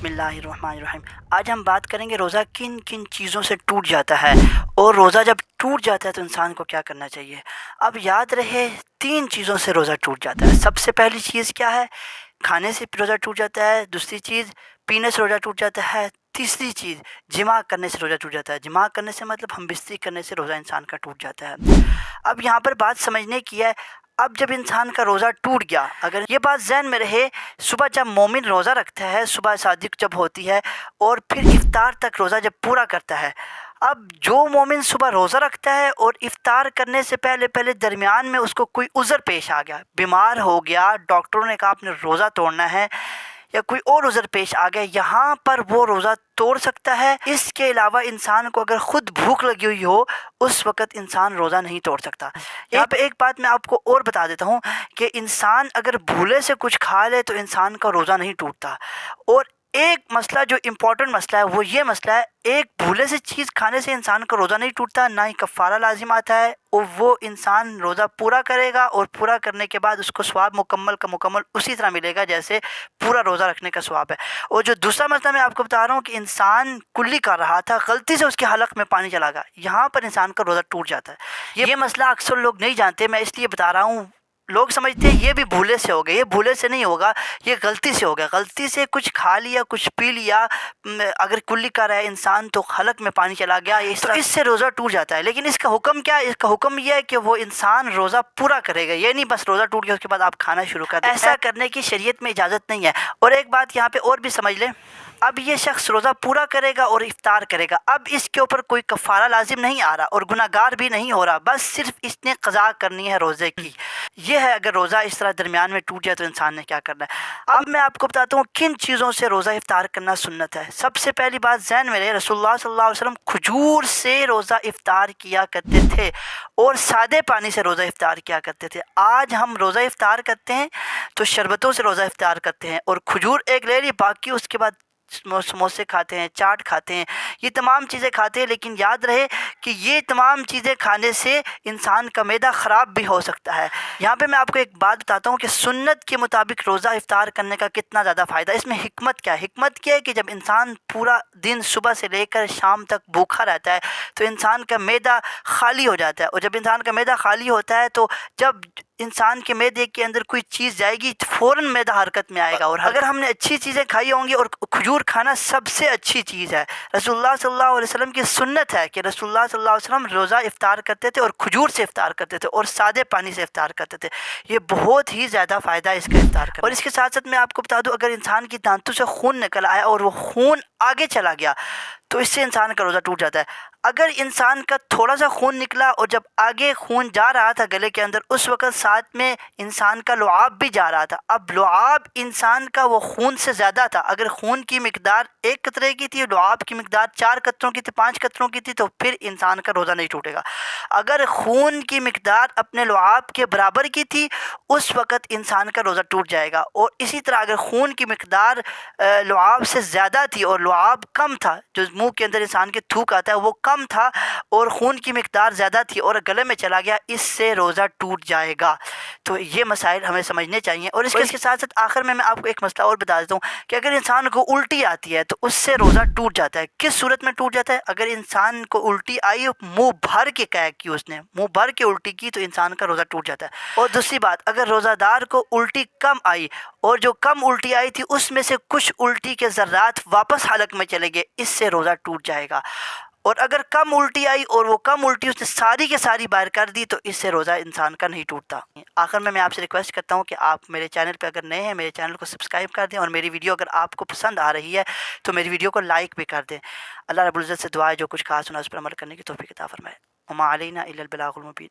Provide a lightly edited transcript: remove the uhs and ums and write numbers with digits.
बिस्मिल्लाहिर्रहमानिर्रहीम। आज हम बात करेंगे रोज़ा किन किन चीज़ों से टूट जाता है और रोज़ा जब टूट जाता है तो इंसान को क्या करना चाहिए। अब याद रहे 3 चीज़ों से रोज़ा टूट जाता है। सबसे पहली चीज़ क्या है? खाने से रोज़ा टूट जाता है। दूसरी चीज़ पीने से रोज़ा टूट जाता है। तीसरी चीज़ जिमा करने से रोज़ा टूट जाता है। जिमा करने से मतलब हम बिस्तरी करने से रोज़ा इंसान का टूट जाता है। अब यहाँ पर बात समझने की है। अब जब इंसान का रोज़ा टूट गया, अगर ये बात ज़हन में रहे, सुबह जब मोमिन रोज़ा रखता है, सुबह सादिक जब होती है और फिर इफ्तार तक रोज़ा जब पूरा करता है, अब जो मोमिन सुबह रोज़ा रखता है और इफ्तार करने से पहले पहले दरमियान में उसको कोई उज़र पेश आ गया, बीमार हो गया, डॉक्टरों ने कहा आपने रोज़ा तोड़ना है, या कोई और उज़र पेश आ गया, यहाँ पर वो रोज़ा तोड़ सकता है। इसके अलावा इंसान को अगर ख़ुद भूख लगी हुई हो उस वक़्त इंसान रोज़ा नहीं तोड़ सकता। यहाँ पे एक बात मैं आपको और बता देता हूँ कि इंसान अगर भूले से कुछ खा ले तो इंसान का रोज़ा नहीं टूटता। और एक मसला जो इम्पोर्टेंट मसला है वो ये मसला है, एक भूले से चीज़ खाने से इंसान का रोज़ा नहीं टूटता, ना ही कफ़ारा लाजिम आता है, और वो इंसान रोज़ा पूरा करेगा और पूरा करने के बाद उसको सवाब मुकम्मल का मुकम्मल उसी तरह मिलेगा जैसे पूरा रोज़ा रखने का सवाब है। और जो दूसरा मसला मैं आपको बता रहा हूँ कि इंसान कुल्ली कर रहा था, गलती से उसके हलक में पानी चला गया, यहाँ पर इंसान का रोज़ा टूट जाता है। ये मसला अक्सर लोग नहीं जानते, मैं इसलिए बता रहा हूँ। लोग समझते हैं ये भी भूले से हो गया, ये भूले से नहीं होगा, ये गलती से हो गया, गलती से कुछ खा लिया, कुछ पी लिया, अगर कुल्ली कर रहा है इंसान तो हलक में पानी चला गया, तो इससे रोज़ा टूट जाता है। लेकिन इसका हुक्म क्या है? इसका हुक्म यह है कि वो इंसान रोज़ा पूरा करेगा, ये नहीं बस रोज़ा टूट गया उसके बाद आप खाना शुरू कर दें। ऐसा करने की शरीयत में इजाज़त नहीं है। और एक बात यहाँ पे और भी समझ लें, अब ये शख्स रोज़ा पूरा करेगा और इफ्तार करेगा, अब इसके ऊपर कोई कफ़ारा लाजिम नहीं आ रहा और गुनाहगार भी नहीं हो रहा, बस सिर्फ इसने क़ज़ा करनी है रोज़े की। ये है अगर रोज़ा इस तरह दरमियान में टूट जाए तो इंसान ने क्या करना है। अब मैं आपको बताता हूँ किन चीज़ों से रोज़ा इफ्तार करना सुन्नत है। सबसे पहली बात ज़हन में रहे, रसूलुल्लाह सल्लल्लाहु अलैहि वसल्लम खजूर से रोज़ा इफ्तार किया करते थे और सादे पानी से रोज़ा इफ्तार किया करते थे। आज हम रोज़ा इफ्तार करते हैं तो शरबतों से रोज़ा इफ्तार करते हैं और खजूर एक ले ली, बाकी उसके बाद समोसे खाते हैं, चाट खाते हैं, ये तमाम चीज़ें खाते हैं। लेकिन याद रहे कि ये तमाम चीज़ें खाने से इंसान का मैदा ख़राब भी हो सकता है। यहाँ पे मैं आपको एक बात बताता हूँ कि सुन्नत के मुताबिक रोज़ा इफ्तार करने का कितना ज़्यादा फ़ायदा। इसमें हिकमत क्या है? हिकमत क्या है कि जब इंसान पूरा दिन सुबह से लेकर शाम तक भूखा रहता है तो इंसान का मैदा खाली हो जाता है, और जब इंसान का मैदा खाली होता है तो जब इंसान के मैदे के अंदर कोई चीज़ जाएगी तो फ़ौरन मैदा हरकत में आएगा। और अगर हमने अच्छी चीज़ें खाई होंगी, और खजूर खाना सबसे अच्छी चीज़ है, रसूलुल्लाह सल्लल्लाहु अलैहि वसल्लम की सुन्नत है कि रसूलुल्लाह सल्लल्लाहु अलैहि वसल्लम रोज़ा इफ्तार करते थे और खजूर से इफ्तार करते थे और सादे पानी से इफ्तार करते थे। ये बहुत ही ज़्यादा फ़ायदा है इसका इफ्तार करने। और इसके साथ साथ मैं आपको बता दूँ, अगर इंसान की दांतों से खून निकल आया और वो खून आगे चला गया तो इससे इंसान का रोज़ा टूट जाता है। अगर इंसान का थोड़ा सा खून निकला और जब आगे खून जा रहा था गले के अंदर, उस वक़्त साथ में इंसान का लुआब भी जा रहा था, अब लुआब इंसान का वो खून से ज़्यादा था। अगर खून की मिकदार 1 कतरे की थी, लुआब की मिकदार 4 कतरों की थी, 5 कतरों की थी, तो फिर इंसान का रोज़ा नहीं टूटेगा। अगर खून की मिकदार अपने लुआब के बराबर की थी उस वक़्त इंसान का रोज़ा टूट जाएगा। और इसी तरह अगर खून की मिकदार लुआब से ज़्यादा थी और लुआब कम था, जो मुंह के अंदर इंसान के थूक आता है वो कम था और खून की मिकदार ज़्यादा थी और गले में चला गया, इससे रोज़ा टूट जाएगा। तो ये मसाइल हमें समझने चाहिए। और इसके साथ साथ आखिर में मैं आपको एक मसला और बता देता हूँ कि अगर इंसान को उल्टी आती है तो उससे रोज़ा टूट जाता है। किस सूरत में टूट जाता है? अगर इंसान को उल्टी आई, मुँह भर के कह की, उसने मुँह भर के उल्टी की, तो इंसान का रोज़ा टूट जाता है। और दूसरी बात, अगर रोज़ादार को उल्टी कम आई और जो कम उल्टी आई थी उसमें से कुछ उल्टी के ज़र्रात वापस हलक में चले गए, इससे रोज़ा टूट जाएगा। और अगर कम उल्टी आई और वो कम उल्टी उसने सारी के सारी बाहर कर दी तो इससे रोज़ा इंसान का नहीं टूटता। आखिर में मैं आपसे रिक्वेस्ट करता हूँ कि आप मेरे चैनल पे अगर नए हैं मेरे चैनल को सब्सक्राइब कर दें, और मेरी वीडियो अगर आपको पसंद आ रही है तो मेरी वीडियो को लाइक भी कर दें। अल्लाह रब्बुल इज़्ज़त से दुआ है जो कुछ कहा सुना उस पर अमल करने की तौफीक अता फरमाए। वमा अलैना इल्लल बलागुल मुबीन।